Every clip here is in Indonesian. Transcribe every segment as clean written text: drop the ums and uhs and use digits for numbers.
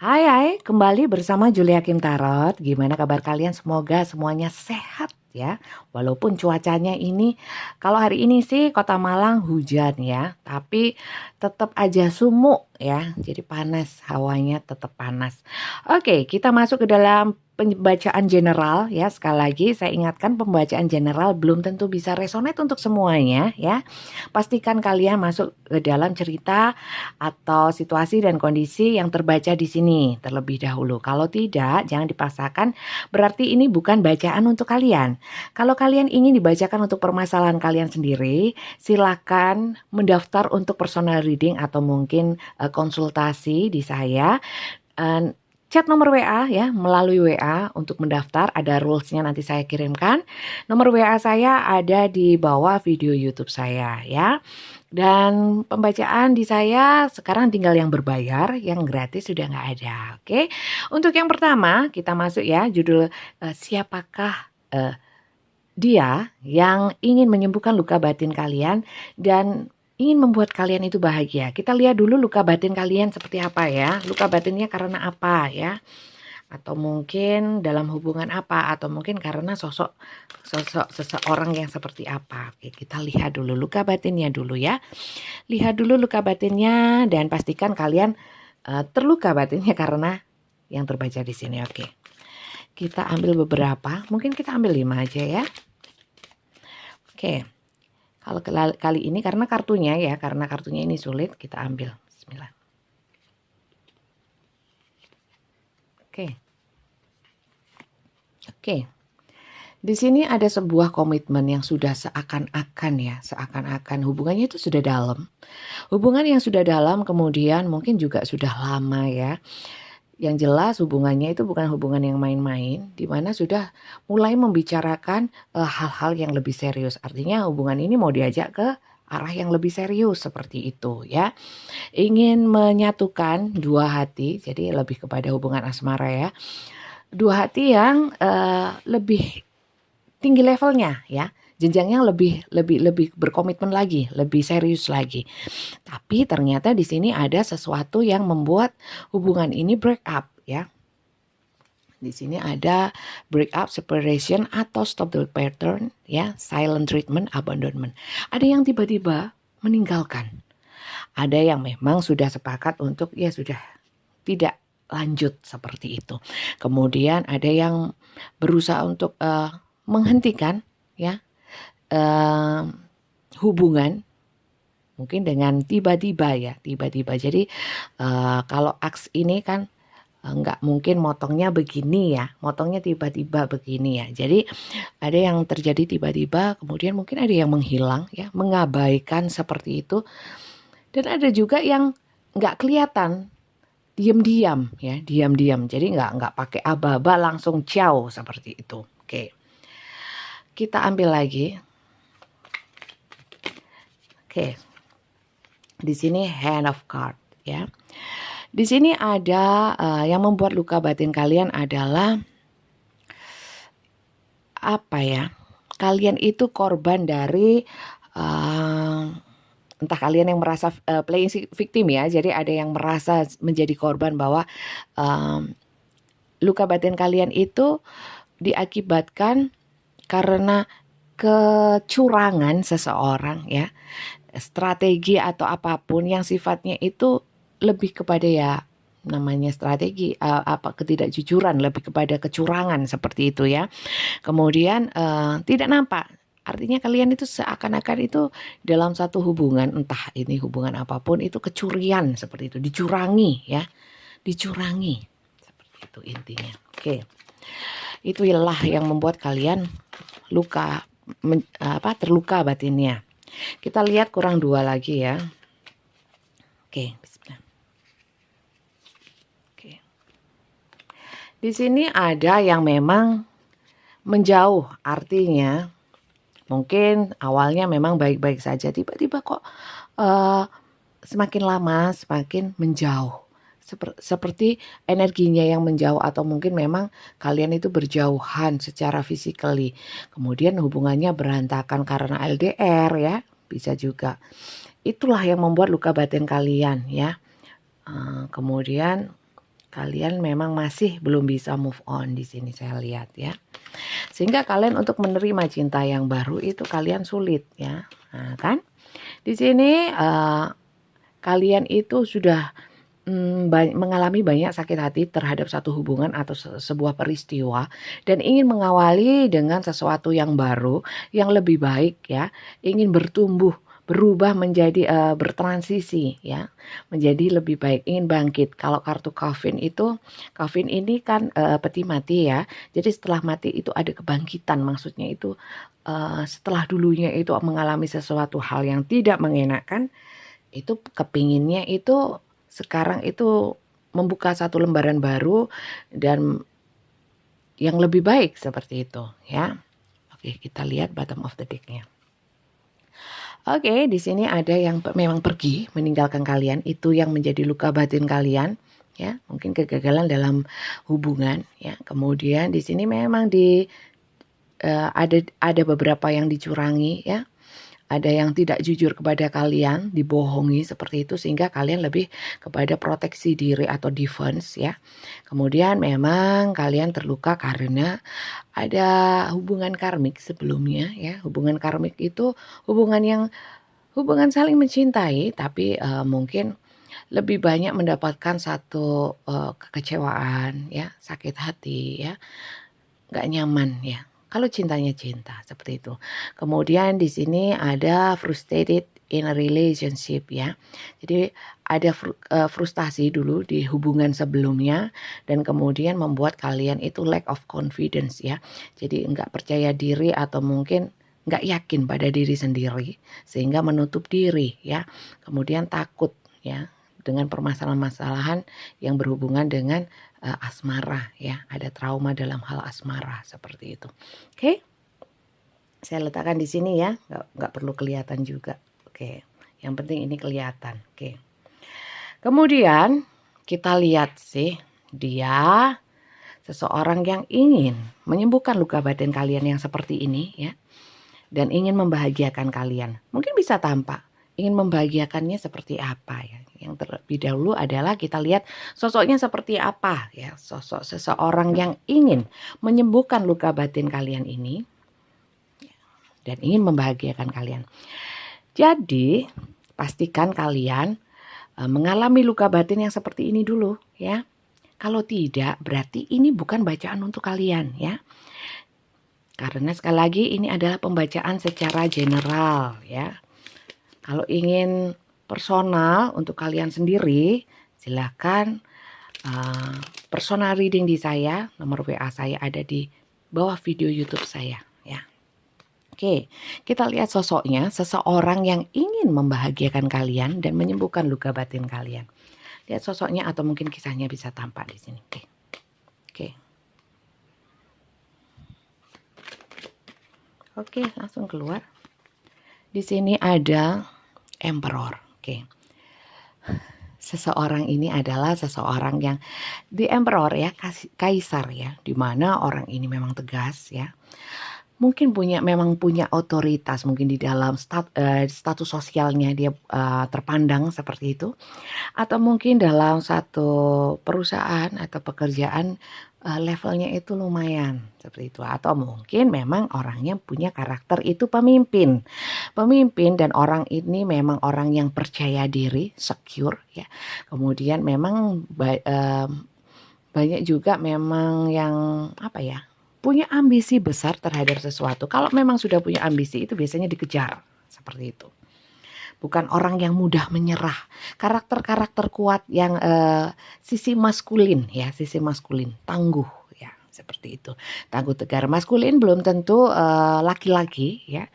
Hai, kembali bersama Julia Kim Tarot. Gimana kabar kalian? Semoga semuanya sehat ya. Walaupun cuacanya ini, kalau hari ini sih Kota Malang hujan ya, tapi tetap aja sumuk ya. Jadi panas, hawanya tetap panas. Oke, kita masuk ke dalam pembacaan general ya. Sekali lagi saya ingatkan pembacaan general belum tentu bisa resonate untuk semuanya ya. Pastikan kalian masuk ke dalam cerita atau situasi dan kondisi yang terbaca di sini terlebih dahulu. Kalau tidak, jangan dipaksakan, berarti ini bukan bacaan untuk kalian. Kalau kalian ingin dibacakan untuk permasalahan kalian sendiri, silakan mendaftar untuk personal reading atau mungkin konsultasi di saya. Chat nomor WA ya, melalui WA untuk mendaftar, ada rulesnya nanti saya kirimkan. Nomor WA saya ada di bawah video YouTube saya ya. Dan pembacaan di saya sekarang tinggal yang berbayar, yang gratis sudah nggak ada. Oke, untuk yang pertama kita masuk ya, judul siapakah dia yang ingin menyembuhkan luka batin kalian dan ingin membuat kalian itu bahagia. Kita lihat dulu luka batin kalian seperti apa ya. Luka batinnya karena apa ya? Atau mungkin dalam hubungan apa, atau mungkin karena sosok seseorang yang seperti apa. Oke, kita lihat dulu luka batinnya dulu ya. Lihat dulu luka batinnya dan pastikan kalian terluka batinnya karena yang terbaca di sini. Oke. Kita ambil beberapa, mungkin kita ambil 5 aja ya. Oke. Kalau kali ini karena kartunya ini sulit, kita ambil. Bismillah. Oke. Oke. Di sini ada sebuah komitmen yang sudah seakan-akan hubungannya itu sudah dalam. Hubungan yang sudah dalam kemudian mungkin juga sudah lama ya. Yang jelas hubungannya itu bukan hubungan yang main-main, di mana sudah mulai membicarakan hal-hal yang lebih serius. Artinya hubungan ini mau diajak ke arah yang lebih serius seperti itu ya. Ingin menyatukan dua hati, jadi lebih kepada hubungan asmara ya. Dua hati yang lebih tinggi levelnya ya. Jenjangnya lebih berkomitmen lagi, lebih serius lagi. Tapi ternyata di sini ada sesuatu yang membuat hubungan ini break up ya. Di sini ada break up, separation atau stop the pattern ya, silent treatment, abandonment. Ada yang tiba-tiba meninggalkan. Ada yang memang sudah sepakat untuk ya sudah tidak lanjut seperti itu. Kemudian ada yang berusaha untuk menghentikan ya hubungan mungkin dengan tiba-tiba ya, tiba-tiba. Jadi kalau aks ini kan nggak mungkin motongnya begini ya, motongnya tiba-tiba begini ya. Jadi ada yang terjadi tiba-tiba, kemudian mungkin ada yang menghilang ya, mengabaikan seperti itu. Dan ada juga yang nggak kelihatan, diam-diam ya, diam-diam. Jadi nggak pakai aba-aba langsung ciao seperti itu. Oke, kita ambil lagi. Oke, di sini hand of card ya. Di sini ada yang membuat luka batin kalian adalah apa ya? Kalian itu korban dari entah kalian yang merasa playing victim ya. Jadi ada yang merasa menjadi korban bahwa luka batin kalian itu diakibatkan karena kecurangan seseorang ya. Strategi atau apapun yang sifatnya itu lebih kepada ya namanya strategi ketidakjujuran, lebih kepada kecurangan seperti itu ya. Kemudian tidak nampak, artinya kalian itu seakan-akan itu dalam satu hubungan, entah ini hubungan apapun itu kecurian seperti itu, dicurangi ya, dicurangi seperti itu intinya. Oke, itulah yang membuat kalian terluka batinnya. Kita lihat kurang 2 lagi ya. Oke, bismillah. Oke. Di sini ada yang memang menjauh, artinya mungkin awalnya memang baik-baik saja, tiba-tiba kok semakin lama semakin menjauh. Seperti energinya yang menjauh, atau mungkin memang kalian itu berjauhan secara physically. Kemudian hubungannya berantakan karena LDR ya, bisa juga. Itulah yang membuat luka batin kalian ya. Kemudian Kalian memang masih belum bisa move on di sini saya lihat ya. Sehingga kalian untuk menerima cinta yang baru itu kalian sulit ya. Nah, kan? Di sini kalian itu sudah mengalami banyak sakit hati terhadap satu hubungan atau sebuah peristiwa dan ingin mengawali dengan sesuatu yang baru, yang lebih baik ya, ingin bertumbuh, berubah menjadi bertransisi ya, menjadi lebih baik, ingin bangkit. Kalau kartu Coffin itu, Coffin ini kan peti mati ya. Jadi setelah mati itu ada kebangkitan, maksudnya itu setelah dulunya itu mengalami sesuatu hal yang tidak mengenakan, itu kepinginnya itu sekarang itu membuka satu lembaran baru dan yang lebih baik seperti itu ya. Oke, kita lihat bottom of the deck-nya. Oke, di sini ada yang memang pergi meninggalkan kalian, itu yang menjadi luka batin kalian ya, mungkin kegagalan dalam hubungan ya. Kemudian di sini memang ada beberapa yang dicurangi ya. Ada yang tidak jujur kepada kalian, dibohongi seperti itu sehingga kalian lebih kepada proteksi diri atau defense ya. Kemudian memang kalian terluka karena ada hubungan karmik sebelumnya ya. Hubungan karmik itu hubungan saling mencintai tapi mungkin lebih banyak mendapatkan satu kekecewaan ya, sakit hati ya, nggak nyaman ya. Kalau cintanya cinta seperti itu. Kemudian di sini ada frustrated in a relationship ya. Jadi ada frustasi dulu di hubungan sebelumnya dan kemudian membuat kalian itu lack of confidence ya. Jadi enggak percaya diri atau mungkin enggak yakin pada diri sendiri sehingga menutup diri ya. Kemudian takut ya dengan permasalahan-permasalahan yang berhubungan dengan asmara ya, ada trauma dalam hal asmara seperti itu. Oke, saya letakkan di sini ya, nggak perlu kelihatan juga. Oke, yang penting ini kelihatan. Oke, kemudian kita lihat sih dia seseorang yang ingin menyembuhkan luka batin kalian yang seperti ini ya, dan ingin membahagiakan kalian. Mungkin bisa tampak ingin membahagiakannya seperti apa ya. Yang terlebih dahulu adalah kita lihat sosoknya seperti apa ya. Sosok seseorang yang ingin menyembuhkan luka batin kalian ini dan ingin membahagiakan kalian. Jadi pastikan kalian mengalami luka batin yang seperti ini dulu ya. Kalau tidak berarti ini bukan bacaan untuk kalian ya. Karena sekali lagi ini adalah pembacaan secara general ya. Kalau ingin personal untuk kalian sendiri, silakan personal reading di saya. Nomor WA saya ada di bawah video YouTube saya ya. Oke, kita lihat sosoknya, seseorang yang ingin membahagiakan kalian dan menyembuhkan luka batin kalian. Lihat sosoknya atau mungkin kisahnya bisa tampak di sini. Oke, langsung keluar. Di sini ada Emperor. Oke. Seseorang ini adalah seseorang yang di Emperor ya, kaisar ya, di mana orang ini memang tegas ya. Mungkin memang punya otoritas, mungkin di dalam status sosialnya dia terpandang seperti itu. Atau mungkin dalam satu perusahaan atau pekerjaan levelnya itu lumayan seperti itu. Atau mungkin memang orangnya punya karakter itu pemimpin dan orang ini memang orang yang percaya diri, secure ya. Kemudian memang banyak juga memang yang punya ambisi besar terhadap sesuatu. Kalau memang sudah punya ambisi itu biasanya dikejar seperti itu. Bukan orang yang mudah menyerah. Karakter kuat yang sisi maskulin ya, sisi maskulin, tangguh ya, seperti itu. Tangguh tegar. Maskulin belum tentu laki-laki ya.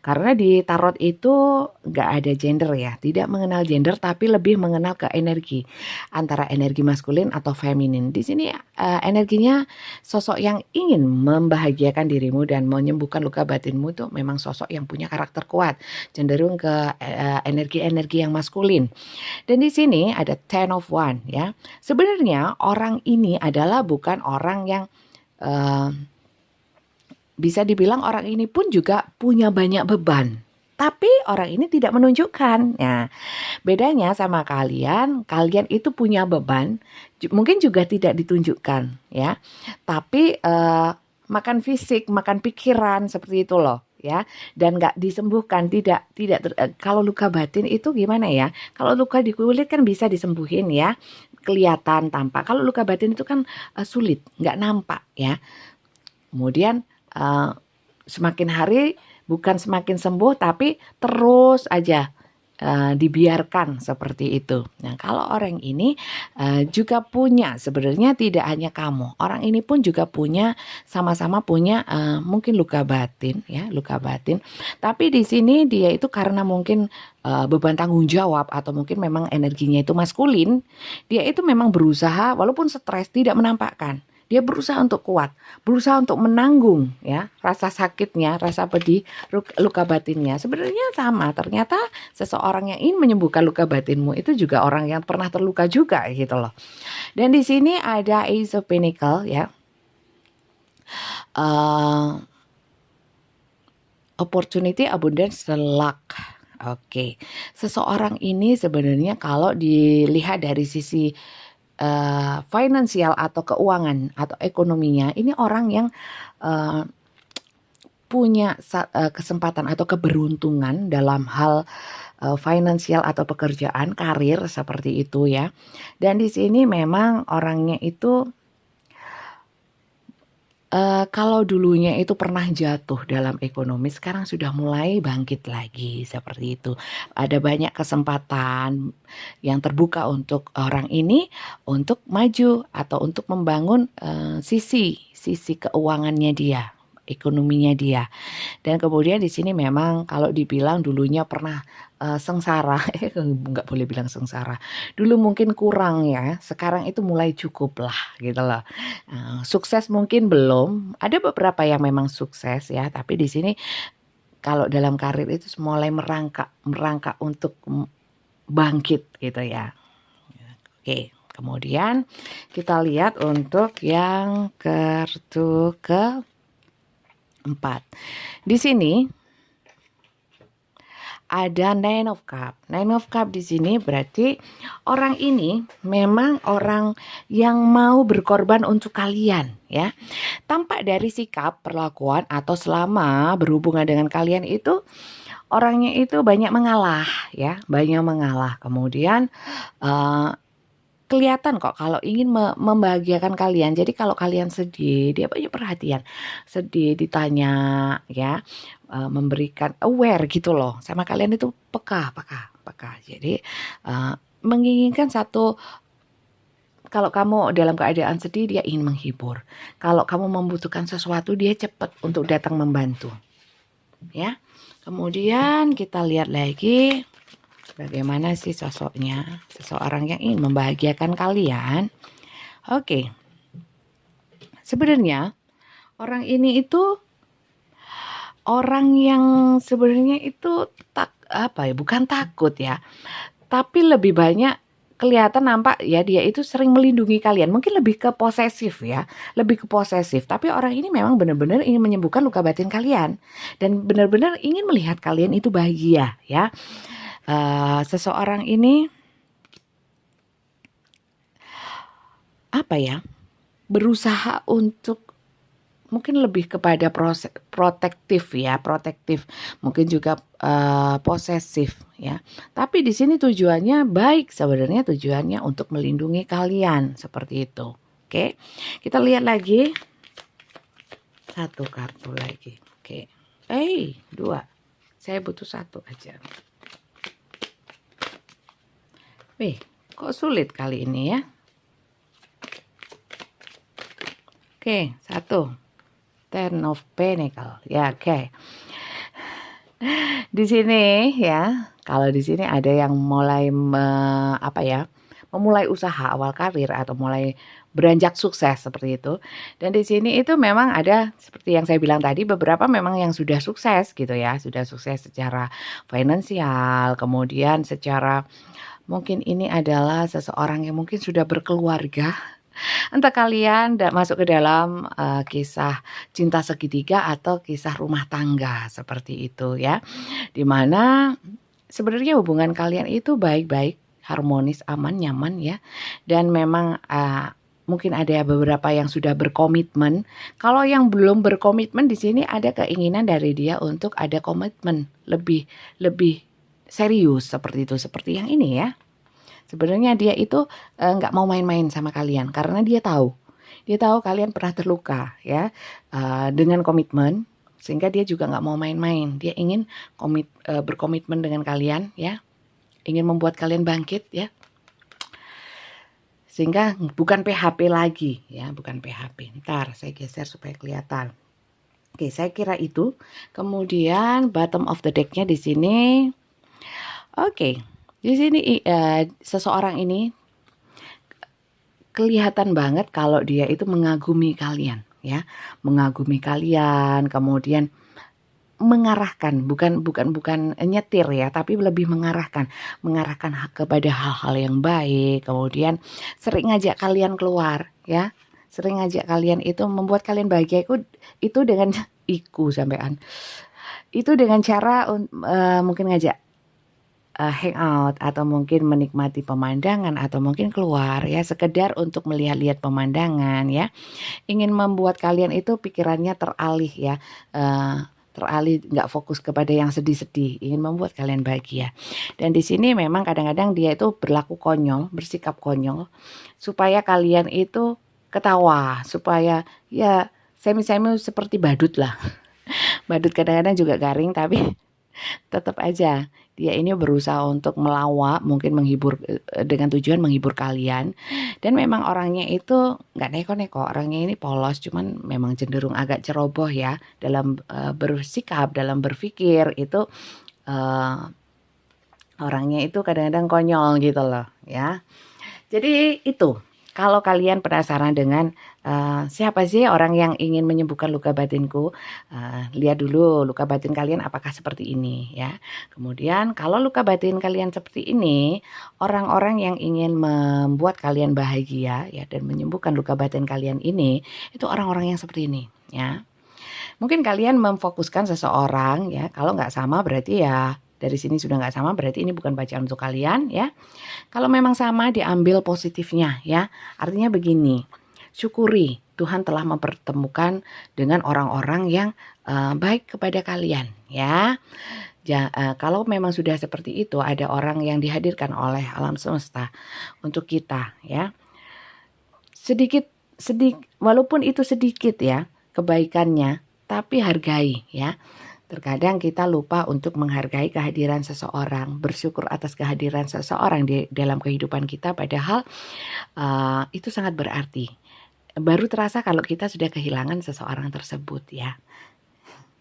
Karena di tarot itu nggak ada gender ya, tidak mengenal gender tapi lebih mengenal ke energi antara energi maskulin atau feminin. Di sini energinya sosok yang ingin membahagiakan dirimu dan menyembuhkan luka batinmu itu memang sosok yang punya karakter kuat, cenderung ke energi-energi yang maskulin. Dan di sini ada Ten of Wands ya. Sebenarnya orang ini adalah bukan orang yang bisa dibilang orang ini pun juga punya banyak beban tapi orang ini tidak menunjukkan. Nah, bedanya sama kalian, kalian itu punya beban, mungkin juga tidak ditunjukkan ya. Tapi makan fisik, makan pikiran seperti itu loh ya. Dan nggak disembuhkan, kalau luka batin itu gimana ya? Kalau luka di kulit kan bisa disembuhin ya, kelihatan tampak. Kalau luka batin itu kan sulit, nggak nampak ya. Kemudian semakin hari bukan semakin sembuh, tapi terus aja dibiarkan seperti itu. Nah, kalau orang ini juga punya, sebenarnya tidak hanya kamu, orang ini pun juga punya, sama-sama punya mungkin luka batin ya, luka batin. Tapi di sini dia itu karena mungkin beban tanggung jawab atau mungkin memang energinya itu maskulin, dia itu memang berusaha walaupun stres tidak menampakkan. Dia berusaha untuk kuat, berusaha untuk menanggung ya rasa sakitnya, rasa pedih, luka batinnya. Sebenarnya sama, ternyata seseorang yang ingin menyembuhkan luka batinmu itu juga orang yang pernah terluka juga gitu loh. Dan di sini ada Ace of Pentacle ya. Opportunity, abundance, dan luck. Oke. Seseorang ini sebenarnya kalau dilihat dari sisi finansial atau keuangan atau ekonominya, ini orang yang punya kesempatan atau keberuntungan dalam hal finansial atau pekerjaan, karir seperti itu ya. Dan di sini memang orangnya itu kalau dulunya itu pernah jatuh dalam ekonomi, sekarang sudah mulai bangkit lagi seperti itu. Ada banyak kesempatan yang terbuka untuk orang ini untuk maju atau untuk membangun sisi keuangannya dia, ekonominya dia. Dan kemudian di sini memang kalau dibilang dulunya pernah sengsara, nggak boleh bilang sengsara. Dulu mungkin kurang ya, sekarang itu mulai cukup lah gitu loh. Sukses mungkin belum, ada beberapa yang memang sukses ya, tapi di sini kalau dalam karir itu mulai merangkak untuk bangkit gitu ya. Oke, kemudian kita lihat untuk yang kartu ke-4. Di sini ada Nine of Cup. Nine of Cup di sini berarti orang ini memang orang yang mau berkorban untuk kalian ya. Tampak dari sikap, perlakuan atau selama berhubungan dengan kalian itu orangnya itu banyak mengalah ya, banyak mengalah. Kemudian kelihatan kok kalau ingin membahagiakan kalian. Jadi kalau kalian sedih, dia banyak perhatian. Sedih ditanya ya, memberikan aware gitu loh. Sama kalian itu peka. Jadi menginginkan satu, kalau kamu dalam keadaan sedih dia ingin menghibur. Kalau kamu membutuhkan sesuatu dia cepat untuk datang membantu. Ya. Kemudian kita lihat lagi bagaimana sih sosoknya, seseorang yang ingin membahagiakan kalian. Oke. Sebenarnya orang ini itu orang yang sebenarnya itu bukan takut ya. Tapi lebih banyak kelihatan nampak ya dia itu sering melindungi kalian. Mungkin lebih ke posesif ya, lebih ke posesif. Tapi orang ini memang benar-benar ingin menyembuhkan luka batin kalian dan benar-benar ingin melihat kalian itu bahagia ya. Seseorang ini berusaha untuk mungkin lebih kepada protektif, mungkin juga posesif ya. Tapi di sini tujuannya baik, sebenarnya tujuannya untuk melindungi kalian seperti itu. Oke, kita lihat lagi satu kartu lagi. Oke, 2. Saya butuh 1 aja. Kok sulit kali ini ya? Oke, 1. Ten of Pentacle. Ya, oke. Di sini ya, kalau di sini ada yang mulai memulai usaha awal karir atau mulai beranjak sukses seperti itu. Dan di sini itu memang ada seperti yang saya bilang tadi, beberapa memang yang sudah sukses gitu ya, sudah sukses secara finansial, kemudian secara mungkin ini adalah seseorang yang mungkin sudah berkeluarga Entah kalian masuk ke dalam kisah cinta segitiga atau kisah rumah tangga seperti itu ya. Dimana sebenarnya hubungan kalian itu baik-baik, harmonis, aman, nyaman ya. Dan memang mungkin ada beberapa yang sudah berkomitmen. Kalau yang belum berkomitmen di sini ada keinginan dari dia untuk ada komitmen lebih serius seperti itu, seperti yang ini ya. Sebenarnya dia itu nggak mau main-main sama kalian karena dia tahu kalian pernah terluka ya dengan komitmen, sehingga dia juga nggak mau main-main. Dia ingin berkomitmen dengan kalian ya, ingin membuat kalian bangkit ya, sehingga bukan PHP lagi ya, bukan PHP. Ntar saya geser supaya kelihatan. Oke, saya kira itu. Kemudian bottom of the deck-nya di sini. Oke. Di sini seseorang ini kelihatan banget kalau dia itu mengagumi kalian ya, mengagumi kalian, kemudian mengarahkan, bukan nyetir ya, tapi lebih mengarahkan kepada hal-hal yang baik, kemudian sering ngajak kalian keluar ya, sering ngajak kalian itu membuat kalian bahagia itu dengan sampean. Itu dengan cara mungkin ngajak hangout atau mungkin menikmati pemandangan atau mungkin keluar ya, sekedar untuk melihat-lihat pemandangan ya, ingin membuat kalian itu pikirannya teralih ya, teralih, nggak fokus kepada yang sedih-sedih, ingin membuat kalian bahagia. Dan di sini memang kadang-kadang dia itu berlaku konyol, bersikap konyol supaya kalian itu ketawa, supaya ya semi-semi seperti badut lah. Badut kadang-kadang juga garing, tapi tetap aja dia ini berusaha untuk melawak, mungkin menghibur dengan tujuan menghibur kalian. Dan memang orangnya itu nggak neko-neko, orangnya ini polos, cuman memang cenderung agak ceroboh ya dalam bersikap, dalam berpikir itu orangnya itu kadang-kadang konyol gitu loh ya. Jadi itu, kalau kalian penasaran dengan siapa sih orang yang ingin menyembuhkan luka batinku, lihat dulu luka batin kalian apakah seperti ini ya. Kemudian kalau luka batin kalian seperti ini, orang-orang yang ingin membuat kalian bahagia ya dan menyembuhkan luka batin kalian ini, itu orang-orang yang seperti ini ya. Mungkin kalian memfokuskan seseorang ya, kalau nggak sama berarti ya dari sini sudah nggak sama, berarti ini bukan bacaan untuk kalian ya. Kalau memang sama, diambil positifnya ya. Artinya begini, syukuri Tuhan telah mempertemukan dengan orang-orang yang baik kepada kalian ya. Kalau memang sudah seperti itu, ada orang yang dihadirkan oleh alam semesta untuk kita ya. Sedikit walaupun itu sedikit ya kebaikannya, tapi hargai ya. Terkadang kita lupa untuk menghargai kehadiran seseorang, bersyukur atas kehadiran seseorang di dalam kehidupan kita, padahal itu sangat berarti. Baru terasa kalau kita sudah kehilangan seseorang tersebut ya.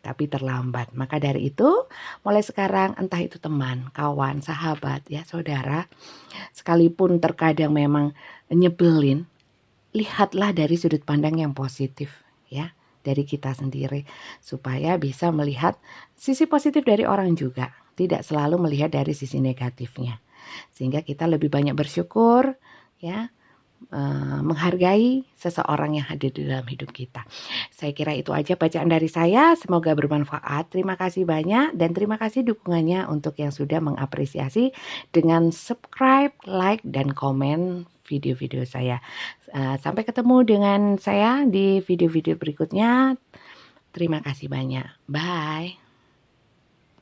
Tapi terlambat. Maka dari itu, mulai sekarang entah itu teman, kawan, sahabat ya, saudara, sekalipun terkadang memang nyebelin, lihatlah dari sudut pandang yang positif ya, dari kita sendiri, supaya bisa melihat sisi positif dari orang juga, tidak selalu melihat dari sisi negatifnya, sehingga kita lebih banyak bersyukur ya, menghargai seseorang yang hadir di dalam hidup kita. Saya kira itu aja bacaan dari saya, semoga bermanfaat. Terima kasih banyak dan terima kasih dukungannya untuk yang sudah mengapresiasi dengan subscribe, like, dan komen video-video saya. Sampai ketemu dengan saya di video-video berikutnya. Terima kasih banyak. Bye.